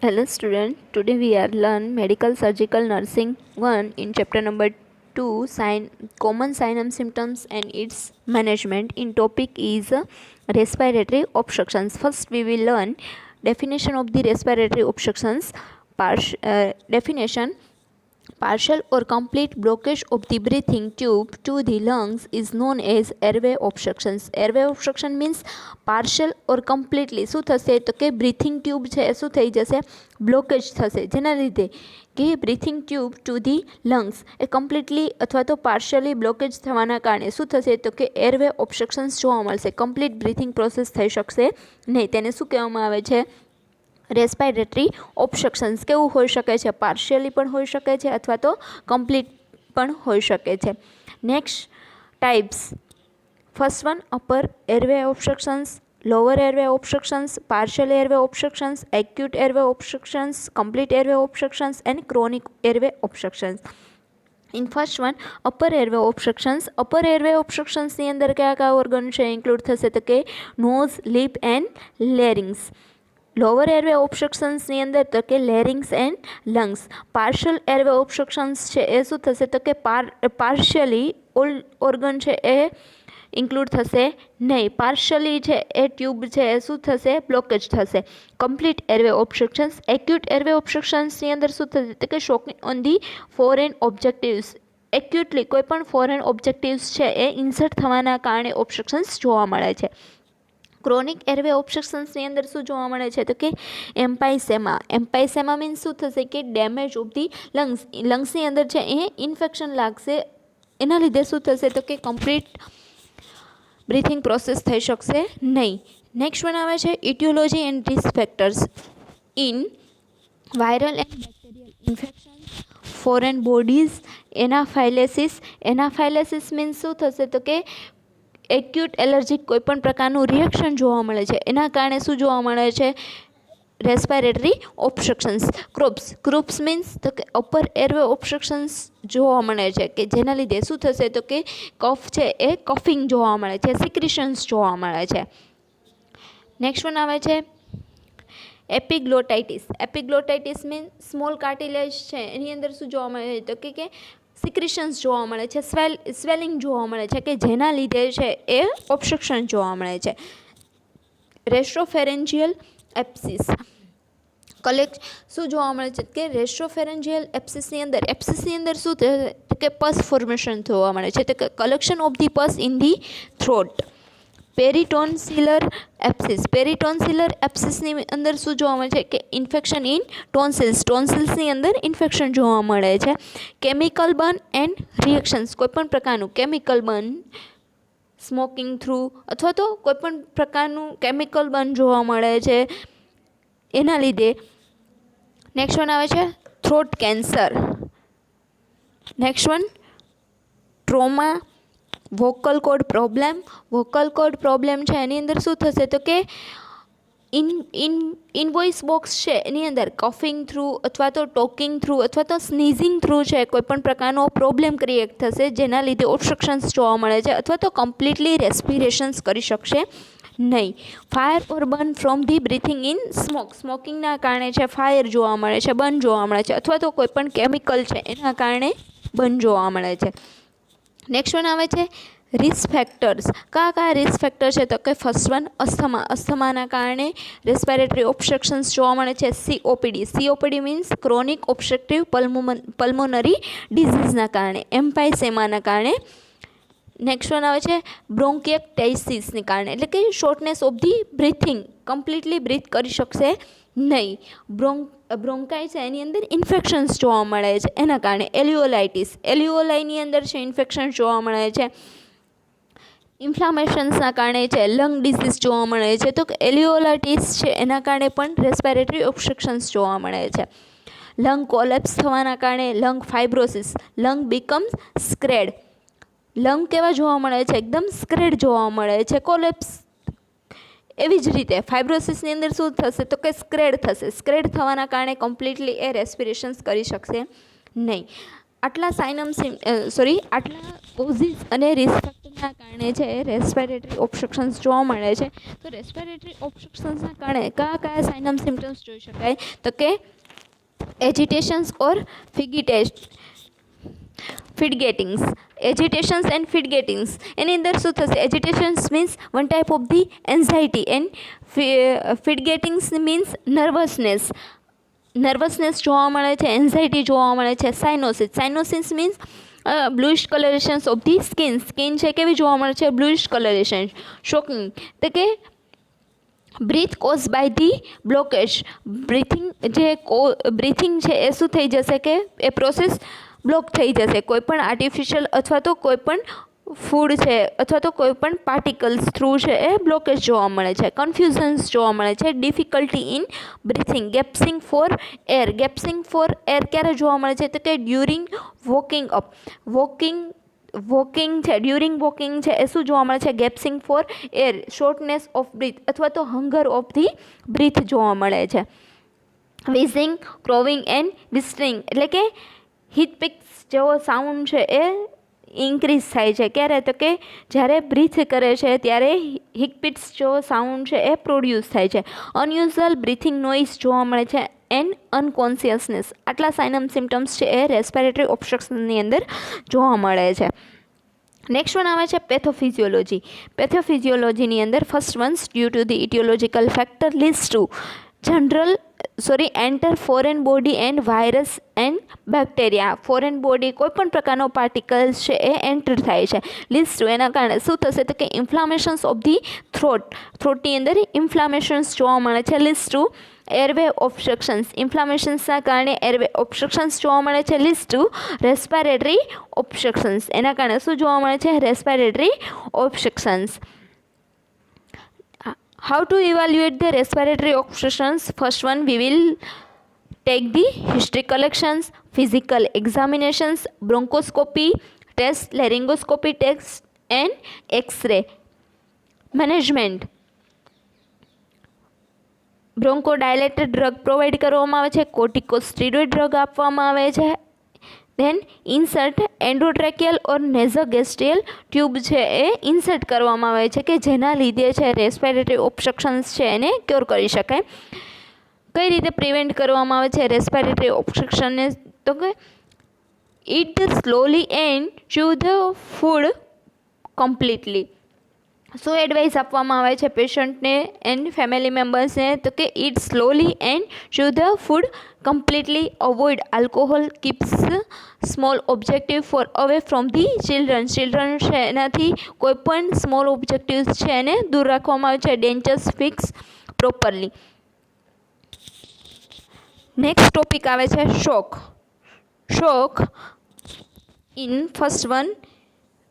Hello student, today we are learn medical surgical nursing 1 in chapter number 2 common sign and symptoms and its management. In topic is respiratory obstructions. First we will learn definition of the respiratory obstructions. Definition: partial or complete blockage of the breathing tube to the lungs is known as airway obstructions. Airway obstruction means partial or completely શું થશે તો કે breathing tube છે એ શું થઈ જશે, blockage થશે, જેના લીધે કે breathing tube to the lungs A completely અથવા તો પાર્શિયલી બ્લોકેજ થવાના કારણે શું થશે તો કે એરવે ઓબ્સ્ટ્રક્શન્સ જોવા મળશે. કમ્પ્લીટ બ્રીથિંગ પ્રોસેસ થઈ શકશે નહીં. તેને શું કહેવામાં આવે છે? રેસ્પિરેટરી ઓબ્સ્ટ્રક્શન્સ. કેવું હોઈ શકે છે? પાર્શિયલી પણ હોઈ શકે છે અથવા તો કમ્પ્લીટ પણ હોઈ શકે છે. Next types. First one, upper airway obstructions, lower airway obstructions, partial airway obstructions, acute airway obstructions, complete airway obstructions and chronic airway obstructions. In first one, upper airway obstructions. Upper airway ઓબ્સ્ટ્રક્શન્સની અંદર કયા કયા organ છે include થશે તો કે nose, lip and larynx. Lower airway ઓબ્સ્ટ્રક્શન્સની અંદર તો કે larynx and lungs. Partial airway obstructions છે એ શું થશે તો કે પાર્શિયલી ઓલ ઓર્ગન છે એ ઇન્ક્લુડ થશે નહીં. પાર્શિયલી છે એ ટ્યુબ છે એ શું થશે? બ્લોકેજ થશે. Complete airway obstructions. એક્યુટ એરવે ઓબ્સ્ટ્રક્શન્સની અંદર શું થશે તો કે shocking on the foreign objectives. Actually કોઈ પણ ફોરેન ઓબ્જેક્ટિવ્સ છે એ ઇન્સર્ટ થવાના કારણે ઓબ્સ્ટ્રક્શન્સ જોવા મળે છે. ક્રોનિક એરવે ઓબ્સ્ટ્રક્શન્સની અંદર શું જોવા મળે છે તો કે એમ્પાઇસેમા. એમ્પાઇસેમા મીન્સ શું થશે કે ડેમેજ ઓફ ધી લંગ્સ. લંગ્સની અંદર છે એ ઇન્ફેક્શન લાગશે, એના લીધે શું થશે તો કે કમ્પ્લીટ બ્રીથિંગ પ્રોસેસ થઈ શકશે નહીં. નેક્સ્ટ વન આવે છે ઇટિયોલોજી and risk factors in viral and bacterial infection, foreign bodies, anaphylaxis. Anaphylaxis means શું થશે તો કે એક્યુટ એલર્જીક કોઈપણ પ્રકારનું રિએક્શન જોવા મળે છે, એના કારણે શું જોવા મળે છે? રેસ્પિરેટરી ઓબ્સ્ટ્રક્શન્સ. ક્રુપ્સ. ક્રુપ્સ મીન્સ તો કે અપર એરવે ઓબ્સ્ટ્રક્શન્સ જોવા મળે છે કે જેના લીધે શું થશે તો કે કફ છે એ કફિંગ જોવા મળે છે, સિક્રિશન્સ જોવા મળે છે. નેક્સ્ટ વન આવે છે એપિગ્લોટાઇટિસ. એપિગ્લોટાઇટિસ મીન્સ સ્મોલ કાર્ટિલેજ છે એની અંદર શું જોવા મળે છે તો કે સિક્રિશન્સ જોવા મળે છે, સ્વેલિંગ જોવા મળે છે કે જેના લીધે છે એ ઓબ્સ્ટ્રક્શન જોવા મળે છે. રેસ્ટ્રોફેરેન્જિયલ એપ્સિસ. શું જોવા મળે છે કે રેસ્ટ્રોફેરેન્જિયલ એપ્સિસની અંદર શું થશે કે પસ ફોર્મેશન જોવા મળે છે, તો કે કલેક્શન ઓફ ધી પસ ઇન ધી થ્રોટ. પેરીટોન્સિલર એપ્સિસ. પેરીટોન્સિલર એપ્સિસની અંદર શું જોવા મળે છે કે ઇન્ફેક્શન ઇન ટોન્સિલ્સ. ટોન્સિલ્સની અંદર ઇન્ફેક્શન જોવા મળે છે. Chemical burn and reactions. કોઈપણ પ્રકારનું કેમિકલ બર્ન, સ્મોકિંગ થ્રુ અથવા તો કોઈપણ પ્રકારનું કેમિકલ બર્ન જોવા મળે છે એના લીધે. નેક્સ્ટ વન આવે છે throat cancer. Next one trauma. Vocal cord problem. Vocal cord problem છે એની અંદર શું થશે તો કે ઇનવોઇસ બોક્સ છે એની અંદર કફિંગ થ્રુ અથવા તો ટોકિંગ થ્રુ અથવા તો સ્નીઝિંગ થ્રુ છે કોઈપણ પ્રકારનો પ્રોબ્લેમ ક્રિએટ થશે જેના લીધે ઓબ્સ્ટ્રક્શન્સ જોવા મળે છે અથવા તો કમ્પ્લીટલી રેસ્પિરેશન્સ કરી શકશે નહીં. Fire or burn from the breathing in smoke. સ્મોકિંગના કારણે છે ફાયર જોવા મળે છે, બર્ન જોવા મળે છે અથવા તો કોઈપણ કેમિકલ છે એના કારણે બર્ન જોવા મળે છે. નેક્સ્ટ વન આવે છે રિસ્ક ફેક્ટર્સ. કયા રિસ્ક ફેક્ટર છે તો કે ફર્સ્ટ વન અસ્થમા. અસ્થમાના કારણે રેસ્પિરેટરી ઓબ્સ્ટ્રક્શન્સ જોવા મળે છે. COPD. COPD means chronic obstructive pulmonary ડિઝીઝના કારણે. એમ્પાઇસેમાના કારણે. નેક્સ્ટ વન આવે છે બ્રોન્કિએક્ટાઇસિસને કારણે, એટલે કે shortness of the breathing, completely breath કરી શકશે નહીં. બ્રોન્કાઈ છે એની અંદર ઇન્ફેક્શન્સ જોવા મળે છે એના કારણે. એલ્યુઓલાઇટિસ. એલ્યુઓલાઈની અંદર છે ઇન્ફેક્શન જોવા મળે છે. ઇન્ફ્લામેશન્સના કારણે છે લંગ ડિઝીઝ જોવા મળે છે, તો એલ્યુઓલાઇટિસ છે એના કારણે પણ રેસ્પિરેટરી ઓબ્સ્ટ્રક્શન્સ જોવા મળે છે. લંગ કોલેપ્સ થવાના કારણે lung fibrosis. Lung becomes scarred. Lung કેવા જોવા મળે છે? એકદમ સ્ક્રેડ જોવા મળે છે. કોલેપ્સ એવી જ રીતે ફાઇબ્રોસિસની અંદર શું થશે તો કે સ્ક્રેડ થશે. સ્ક્રેડ થવાના કારણે કમ્પ્લીટલી એ રેસ્પિરેશન્સ કરી શકશે નહીં. આટલા આટલા કોઝિસ અને રિસ્ક ફેક્ટરના શેના કારણે છે રેસ્પિરેટરી ઓબ્સ્ટ્રક્શન્સ જોવા મળે છે? તો રેસ્પિરેટરી ઓબ્સ્ટ્રક્શન્સના કારણે કયા કયા સાઇન એન્ડ સિમ્ટમ્સ જોઈ શકાય? તો કે એજિટેશન્સ ઓર ફિડગેટિંગ્સ. એજિટેશન્સ એન્ડ ફિડગેટિંગ્સ એની અંદર શું થશે? Agitations means one type of the anxiety and fidgetings means nervousness જોવા મળે છે, એન્ઝાઇટી જોવા મળે છે. Cyanosis means bluish colourations of the skin છે કેવી જોવા મળે છે? બ્લુઇશ કલરેશન. શોકિંગ એટલે કે breath cause by the blockage. Breathing છે એ શું થઈ જશે કે એ પ્રોસેસ બ્લોક થઈ જશે. કોઈ પણ આર્ટિફિશિયલ અથવા તો કોઈ પણ ફૂડ છે અથવા તો કોઈ પણ પાર્ટિકલ્સ થ્રુ છે એ બ્લોકેજ જોવા મળે છે. કન્ફ્યુઝન્સ જોવા મળે છે. Difficulty in breathing. Gasping for air ક્યારે જોવા મળે છે? તો કે ડ્યુરિંગ વોકિંગ છે, ડ્યુરિંગ વોકિંગ છે એ શું જોવા મળે છે? Gasping for air. Shortness of breath અથવા તો હંગર ઓફ ધી બ્રીથ જોવા મળે છે. વિઝિંગ, ક્રોવિંગ એન્ડ વિસ્ટરિંગ એટલે કે હીટ પિક્સ જેવો સાઉન્ડ છે એ ઇન્ક્રીઝ થાય છે. ક્યારે? તો કે જ્યારે બ્રીથ કરે છે ત્યારે હીટ પિક્સ જેવો સાઉન્ડ છે એ પ્રોડ્યુસ થાય છે. અનયુઝ્યુઅલ બ્રીથિંગ નોઇઝ જોવા મળે છે એન્ડ અનકોન્શિયસનેસ. આટલા સાઇન એન્ડ સિમ્ટમ્સ છે એ રેસ્પિરેટરી ઓબ્સ્ટ્રક્શનની અંદર જોવા મળે છે. નેક્સ્ટ વન આવે છે પેથોફિઝિયોલોજી. પેથોફિઝિયોલોજીની અંદર first ones due to the aetiological factor leads to enter foreign body and virus and bacteria. Foreign body કોઈ પણ પ્રકારનો પાર્ટિકલ્સ છે એ એન્ટર થાય છે. લીડ્સ ટુ એના કારણે શું થશે? તો કે ઇન્ફ્લામેશન્સ ઓફ ધી થ્રોટની અંદર ઇન્ફ્લામેશન્સ જોવા મળે છે. Leads two એરવે ઓબ્સ્ટ્રક્શન્સ. ઇન્ફ્લામેશન્સના કારણે એરવે ઓબ્સ્ટ્રક્શન્સ જોવા મળે છે. Leads to respiratory obstructions. એના કારણે શું જોવા મળે છે? Respiratory obstructions. How to evaluate the respiratory obstructions? First one, we will take the history collections, physical examinations, bronchoscopy test, laryngoscopy test and X-ray. Management. Bronchodilator drug provide કરવામાં આવે છે. Corticosteroid drug આપવામાં આવે છે. Then insert endotracheal or nasogastric tube છે એ insert કરવામાં આવે છે કે જેના લીધે છે રેસ્પિરેટરી ઓબ્સ્ટ્રક્શન્સ છે એને ક્યોર કરી શકાય. કઈ રીતે પ્રિવેન્ટ કરવામાં આવે છે રેસ્પિરેટરી ઓબ્સ્ટ્રક્શનને? તો કે eat slowly and chew the food completely. શું એડવાઇસ આપવામાં આવે છે પેશન્ટને એન્ડ ફેમિલી મેમ્બર્સને? તો કે eat slowly and chew the food completely. Avoid alcohol. Keeps small objective for away from the children છે એનાથી કોઈ પણ સ્મોલ ઓબ્જેક્ટિવ્સ છે એને દૂર રાખવામાં આવે છે. Dentures fix properly. Next topic આવે છે shock. In first one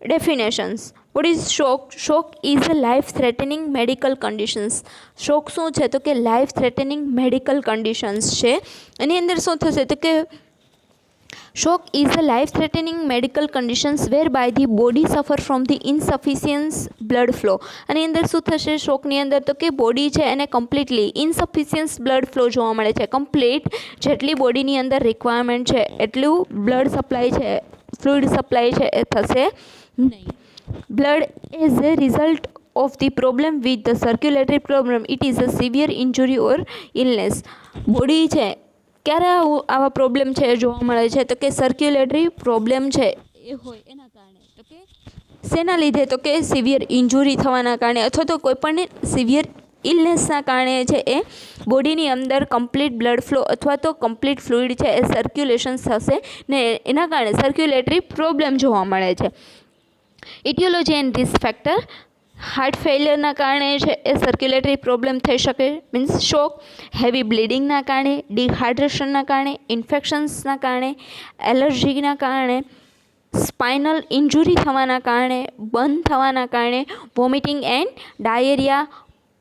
definitions. What is shock? Shock is a life threatening medical conditions. Shock શું છે? તો કે લાઈફ થ્રેટનિંગ મેડિકલ કન્ડિશન્સ છે. એની અંદર શું થશે? તો કે shock is a life threatening medical conditions where by the body suffer from the insufficiency blood flow. આની અંદર શું થશે શોકની અંદર? તો કે બોડી છે એને કમ્પ્લીટલી ઇનસફિશિયન્સ બ્લડ ફ્લો જોવા મળે છે. કમ્પ્લીટ જેટલી બોડીની અંદર રિક્વાયરમેન્ટ છે એટલું બ્લડ સપ્લાય છે, ફ્લુઇડ સપ્લાય છે એ થશે નહીં. Blood is a result of the problem with the circulatory problem. It is a severe injury or illness. Body છે ક્યારે આવા પ્રોબ્લેમ છે જોવા મળે છે? તો કે સર્ક્યુલેટરી પ્રોબ્લેમ છે એ હોય એના કારણે. તો કે શેના લીધે? તો કે સિવિયર ઇન્જુરી થવાના કારણે અથવા તો કોઈ પણ સિવિયર ઇલનેસના કારણે છે એ બોડીની અંદર કમ્પ્લીટ બ્લડ ફ્લો અથવા તો કમ્પ્લીટ ફ્લુઇડ છે એ સર્ક્યુલેશન થશે ને એના કારણે સર્ક્યુલેટરી પ્રોબ્લેમ જોવા મળે છે. ઇટિયોલોજી એન્ડ રિસ્ક ફેક્ટર. હાર્ટ ફેલિયરના કારણે છે એ સર્ક્યુલેટરી પ્રોબ્લેમ થઈ શકે મીન્સ શોક. હેવી બ્લીડિંગના કારણે, ડિહાઇડ્રેશનના કારણે, ઇન્ફેક્શન્સના કારણે, એલર્જીના કારણે, સ્પાઇનલ ઇન્જુરી થવાના કારણે, બર્ન થવાના કારણે, vomiting and diarrhoea,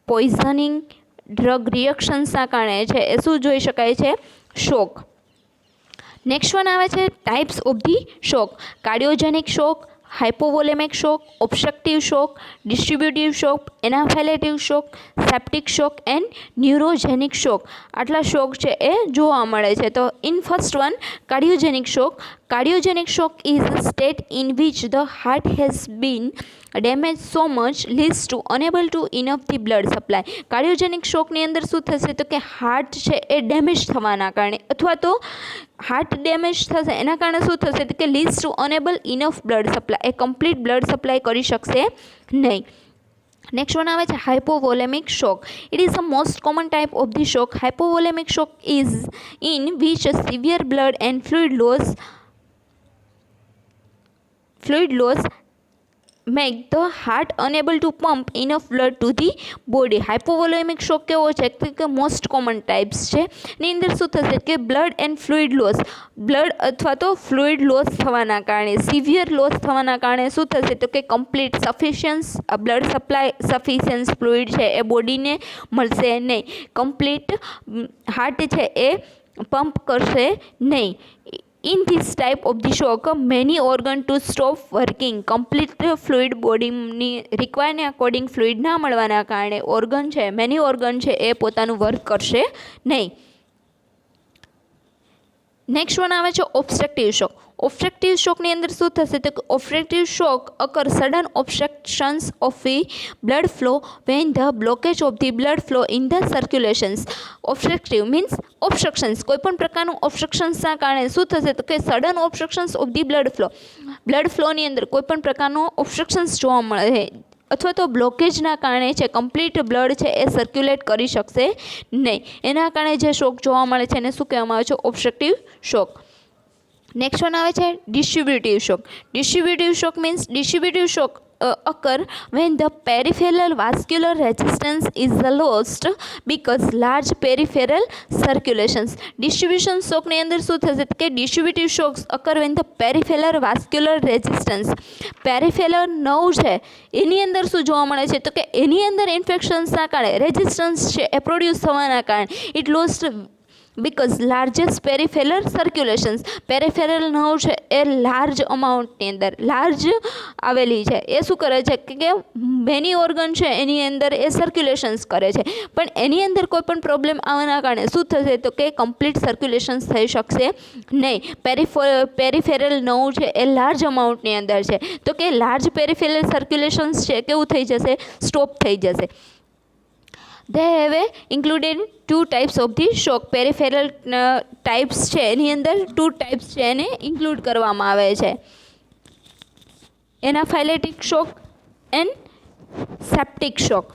poisoning, drug રિએક્શન્સના કારણે છે એ શું જોઈ શકાય છે? શોક. નેક્સ્ટ વન આવે છે types of the shock. Cardiogenic shock, hypovolaemic shock, obstructive shock, distributive shock, anaphylactic shock, septic shock and neurogenic shock. આટલા શોક છે એ જોવા મળે છે. તો in first one cardiogenic shock. Cardiogenic shock is a state in which the heart has been damage so much leads to unable to enough the blood supply. Cardiogenic શોકની અંદર શું થશે તો કે હાર્ટ છે એ ડેમેજ થવાના કારણે અથવા તો હાર્ટ ડેમેજ થશે એના કારણે શું થશે તો કે leads to unable enough blood supply, એ કમ્પ્લીટ બ્લડ સપ્લાય કરી શકશે નહીં. નેક્સ્ટ વન આવે છે hypovolaemic shock. It is the most common type of the shock. Hypovolaemic shock is in which severe blood and fluid loss make the heart unable to pump enough blood to the body. હાઇપોવોલેમિક શોક કેવો છે કે most common types છે. ની અંદર શું થશે કે blood and fluid loss, blood અથવા તો ફ્લુઇડ લોસ થવાના કારણે, સિવિયર લોસ થવાના કારણે શું થશે તો કે કમ્પ્લીટ બ્લડ સપ્લાય સફિશિયન્સ ફ્લુઇડ છે એ બોડીને મળશે નહીં, કમ્પ્લીટ હાર્ટ છે એ પંપ કરશે નહીં. In this type of the shock, many organ to stop working. Complete fluid બોડીની રિક્વાયરને અકોર્ડિંગ ફ્લુઇડ ના મળવાના કારણે મેની ઓર્ગન છે એ પોતાનું વર્ક કરશે નહીં. નેક્સ્ટ વન આવે છે ઓબ્સ્ટ્રક્ટિવ શોક. ઓબ્સ્ટ્રક્ટિવ શોકની અંદર શું થશે તો કે obstructive shock occur sudden obstructions of the blood flow when the blockage of the blood flow in the circulations. Obstructive means obstructions, કોઈપણ પ્રકારનું ઓબ્સ્ટ્રક્શન્સના કારણે શું થશે તો કે sudden obstructions of the blood ફ્લોની અંદર કોઈપણ પ્રકારનું ઓબ્સ્ટ્રક્શન્સ જોવા મળે છે અથવા તો બ્લોકેજના કારણે છે કમ્પ્લીટ બ્લડ છે એ સર્ક્યુલેટ કરી શકશે નહીં. એના કારણે જે શોક જોવા મળે છે એને શું કહેવામાં આવે છે ઓબ્સ્ટ્રક્ટિવ શોક. નેક્સ્ટ વન આવે છે distributive shock. Distributive shock means distributive shock occur when the peripheral vascular resistance is lost because large peripheral circulations. Distribution shock ની અંદર શું થશે કે distributive shocks occur when the peripheral vascular resistance, peripheral nerve છે એની અંદર શું જોવા મળે છે તો કે એની અંદર ઇન્ફેક્શન્સના કારણે રેઝિસ્ટન્સ છે એ પ્રોડ્યુસ થવાના કારણે it lost because largest peripheral circulations, peripheral nerve છે એ લાર્જ અમાઉન્ટની અંદર લાર્જ આવેલી છે એ શું કરે છે કે મેની ઓર્ગન છે એની અંદર એ સર્ક્યુલેશન્સ કરે છે, પણ એની અંદર કોઈ પણ પ્રોબ્લેમ આવવાના કારણે શું થશે તો કે કમ્પ્લીટ સર્ક્યુલેશન્સ થઈ શકશે નહીં. પેરિફેરલ નર્વ છે એ લાર્જ અમાઉન્ટની અંદર છે તો કે લાર્જ પેરિફેરલ સર્ક્યુલેશન્સ છે કેવું થઈ જશે, સ્ટોપ થઈ જશે. They have included two types of the shock. Peripheral types છે એની અંદર two types છે એને ઇન્ક્લુડ કરવામાં આવે છે, એનાફાઇલેટિક શોક એન્ડ સેપ્ટિક શોક.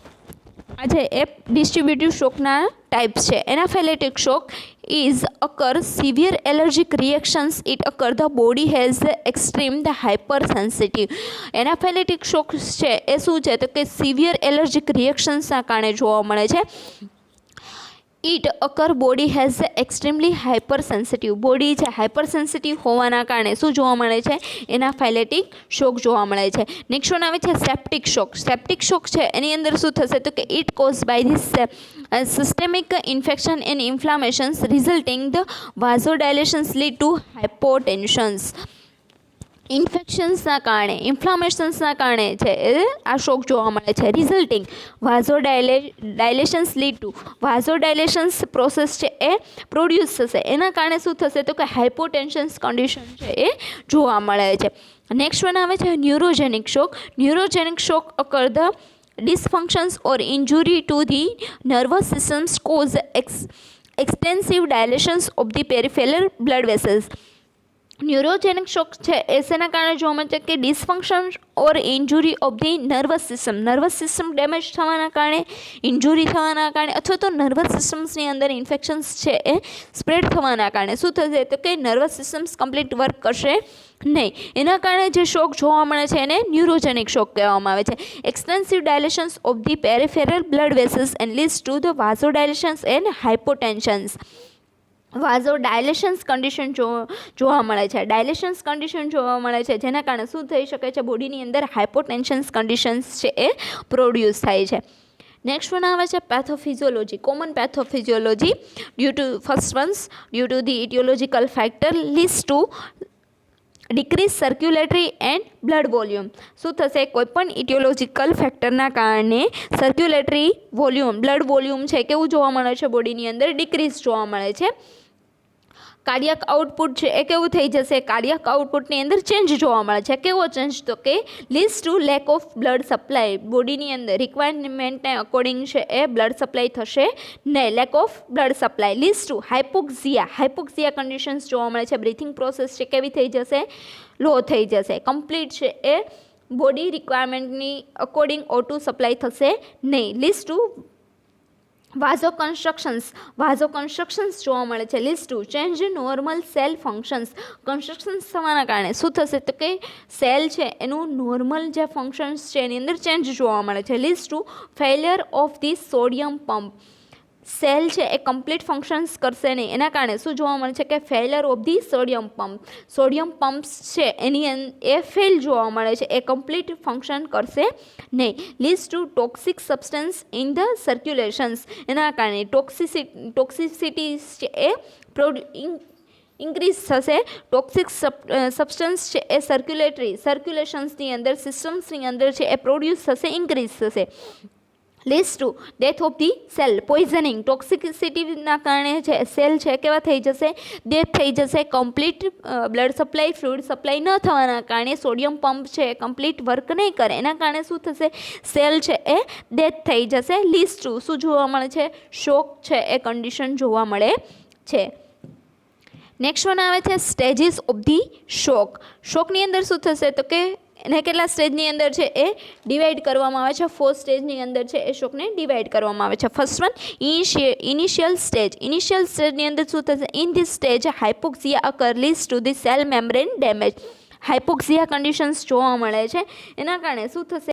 આ છે એ ડિસ્ટ્રીબ્યુટિવ શોકના ટાઈપ્સ છે. એનાફાઇલેટિક શોક is occur severe allergic reactions, it occur the body has extreme the hypersensitive. એનાફાઇલેટિક શોક છે એ શું છે તો કે સિવિયર એલર્જીક રિએક્શન્સના કારણે જોવા મળે છે. It occur body has extremely hypersensitive, body છે હાઇપરસેન્સિટિવ હોવાના કારણે શું જોવા મળે છે, એનાફાઇલેટિક શોક જોવા મળે છે. નેક્સ્ટ વન આવે છે સેપ્ટિક શોક. સેપ્ટિક શોક છે એની અંદર શું થશે તો કે it cause by this systemic infection and inflammations resulting the vasodilations lead to hypotensions. ઇન્ફેક્શન્સના કારણે ઇન્ફ્લામેશન્સના કારણે છે એ આ શોક જોવા મળે છે. રિઝલ્ટિંગ વાઝોડાયલેશન્સ લીડ ટુ, વાઝોડાયલેશન્સ પ્રોસેસ છે એ પ્રોડ્યુસ થશે એના કારણે શું થશે તો કે હાઇપોટેન્શન્સ કન્ડિશન છે એ જોવા મળે છે. નેક્સ્ટ વન આવે છે neurogenic shock. Neurogenic shock occur the dysfunctions or injury to the nervous systems cause extensive dilations of the peripheral blood vessels. Neurogenic shock છે એ શેના કારણે જોવા મળે છે કે dysfunction or injury of the nervous system damage થવાના કારણે, ઇન્જુરી થવાના કારણે અથવા તો નર્વસ સિસ્ટમ્સની અંદર ઇન્ફેક્શન્સ છે એ સ્પ્રેડ થવાના કારણે શું થશે તો કે નર્વસ સિસ્ટમ્સ કમ્પ્લીટ વર્ક કરશે નહીં. એના કારણે જે શોક જોવા મળે છે એને ન્યુરોજેનિક શોક કહેવામાં આવે છે. Extensive dilations of the peripheral blood vessels and leads to the vasodilations and hypotensions. Vasodilations condition જોવા મળે છે, ડાયલેશન્સ કન્ડિશન જોવા મળે છે જેના કારણે શું થઈ શકે છે બોડીની અંદર હાઇપોટેન્શન્સ કન્ડિશન્સ છે એ પ્રોડ્યુસ થાય છે. નેક્સ્ટ વન આવે છે pathophysiology. Common pathophysiology due to the aetiological factor leads to decrease circulatory and blood volume. શું થશે, કોઈપણ ઇટિયોલોજીકલ ફેક્ટરના કારણે સર્ક્યુલેટરી વોલ્યુમ, બ્લડ વોલ્યુમ છે કેવું જોવા મળે છે બોડીની અંદર, ડિક્રીઝ જોવા મળે છે. કાર્ડિયક આઉટપુટ છે એ કેવું થઈ જશે, કાર્ડિયક આઉટપુટની અંદર ચેન્જ જોવા મળે છે. કેવો ચેન્જ, તો કે leads to lack of blood supply. બોડીની અંદર રિક્વાયરમેન્ટને અકોર્ડિંગ છે એ બ્લડ સપ્લાય થશે નહીં. Lack of blood supply leads to hypoxia conditions જોવા મળે છે. બ્રીથિંગ પ્રોસેસ છે કેવી થઈ જશે, લો થઈ જશે. કમ્પ્લીટ છે એ બોડી રિક્વાયરમેન્ટની અકોર્ડિંગ O2 સપ્લાય થશે નહીં. લીડ્સ ટુ વાઝોકન્સ્ટ્રક્શન્સ જોવા મળે છે. Leads to change normal cell functions. Constructions થવાના કારણે શું થશે, તો કે સેલ છે એનું નોર્મલ જે ફંક્શન્સ છે એની અંદર ચેન્જ જોવા મળે છે. Leads two failure of the sodium pump. Cell છે એ કમ્પ્લીટ ફંક્શન્સ કરશે નહીં, એના કારણે શું જોવા મળે છે કે failure of the sodium pump. Sodium pumps છે એ ફેલ જોવા મળે છે, એ કમ્પ્લીટ ફંક્શન કરશે નહીં. Leads to toxic substance in the circulations. એના કારણે ટોક્સિસિટી છે એ ઇન્ક્રીઝ થશે. ટોક્સિક સબસ્ટન્સ છે એ સર્ક્યુલેશન્સની અંદર, સિસ્ટમ્સની અંદર છે એ પ્રોડ્યુસ થશે, ઇન્ક્રીઝ થશે. Leads to death of the cell. Poisoning. ટોક્સિસિટીના કારણે છે સેલ છે કેવા થઈ જશે, ડેથ થઈ જશે. Complete blood supply, fluid supply ન થવાના કારણે સોડિયમ પંપ છે એ કમ્પ્લીટ વર્ક નહીં કરે, એના કારણે શું થશે, સેલ છે એ ડેથ થઈ જશે. લીડ્સ ટુ શું જોવા મળે છે, શોક છે એ કન્ડિશન જોવા મળે છે. નેક્સ્ટ વન આવે છે સ્ટેજીસ ઓફ ધી શોક. શોકની અંદર શું થશે, તો કે એને કેટલા સ્ટેજની અંદર છે એ ડિવાઈડ કરવામાં આવે છે. 4 સ્ટેજની અંદર છે એ શોકને ડિવાઈડ કરવામાં આવે છે. First one initial stage. Initial સ્ટેજની અંદર શું થશે, in this stage hypoxia occur leads to the cell membrane damage. Hypoxia conditions જોવા મળે છે, એના કારણે શું થશે,